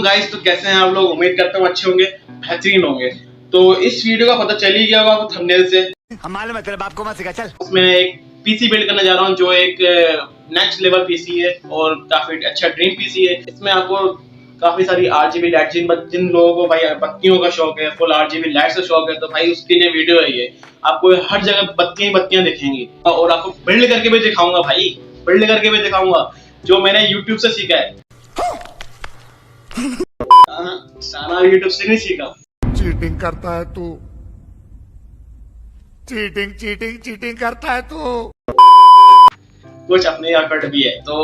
Guys, तो कैसे हैं आप लोग? उम्मीद करता हूँ अच्छे होंगे, बेहतरीन होंगे। तो इस वीडियो का पता चल ही गया होगा आपको थंबनेल से। हमारे मतलब आपको मत सिखा चल। उसमें एक पीसी बिल्ड करने जा रहा हूँ जो एक नेक्स्ट लेवल पीसी है और काफी अच्छा ड्रीम पीसी है। इसमें आपको काफी सारी RGB लाइट, जिन लोगों को भाई बत्तियों का शौक है, फुल RGB लाइट का शौक है, तो भाई उसके लिए वीडियो है ये। आपको हर जगह बत्तियां बत्तियां दिखेंगी और आपको बिल्ड करके भी दिखाऊंगा भाई, बिल्ड करके भी दिखाऊंगा जो मैंने YouTube से सीखा है। सारा YouTube से नहीं सीखा। चीटिंग करता है तू, चीटिंग चीटिंग चीटिंग करता है तू। कुछ अपने एफर्ट भी है। तो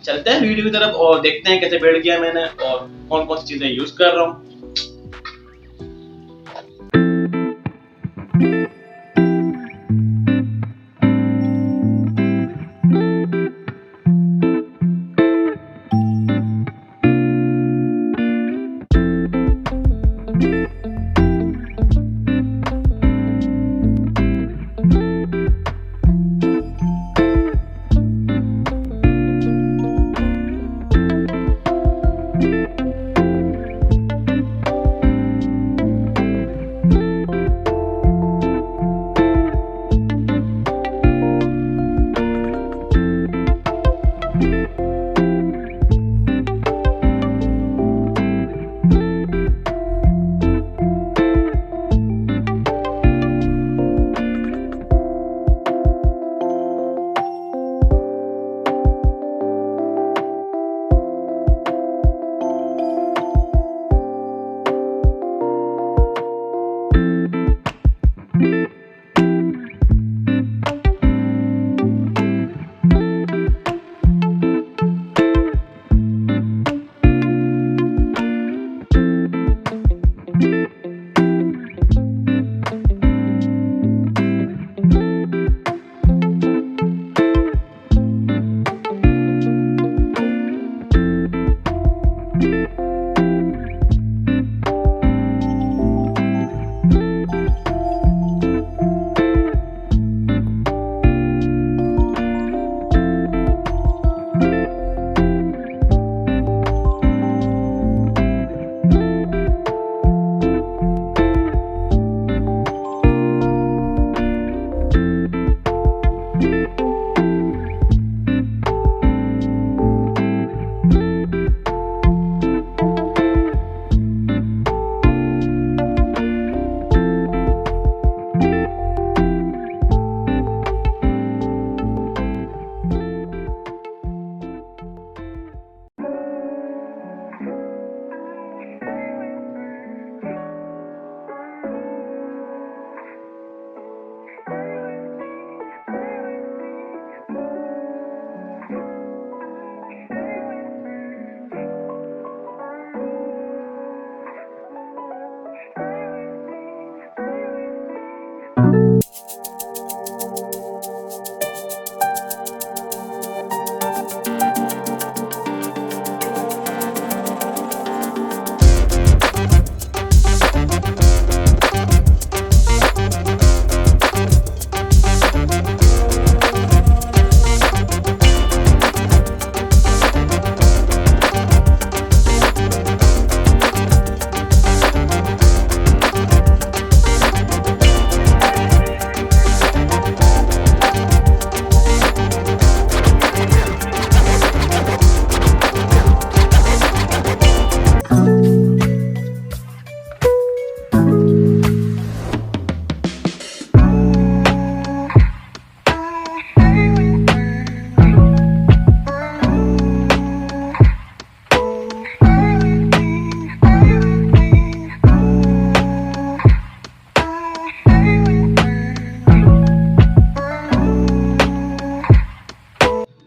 चलते हैं वीडियो की तरफ और देखते हैं कैसे बिल्ड किया मैंने और कौन कौन सी चीजें यूज कर रहा हूँ।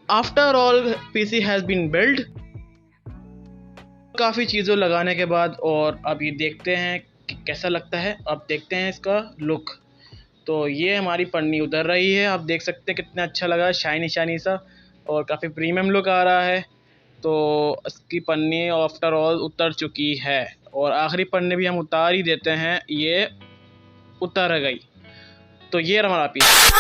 After all PC has been build. काफ़ी चीज़ों लगाने के बाद और अब ये देखते हैं कि कैसा लगता है। अब देखते हैं इसका लुक। तो ये हमारी पन्नी उतर रही है, आप देख सकते हैं कितना अच्छा लगा, शाइनी शाइनी सा और काफ़ी प्रीमियम लुक आ रहा है। तो इसकी पन्नी आफ्टर ऑल उतर चुकी है और आखिरी पन्नी भी हम उतार ही देते हैं, ये उतर गई। तो ये हमारा पीस।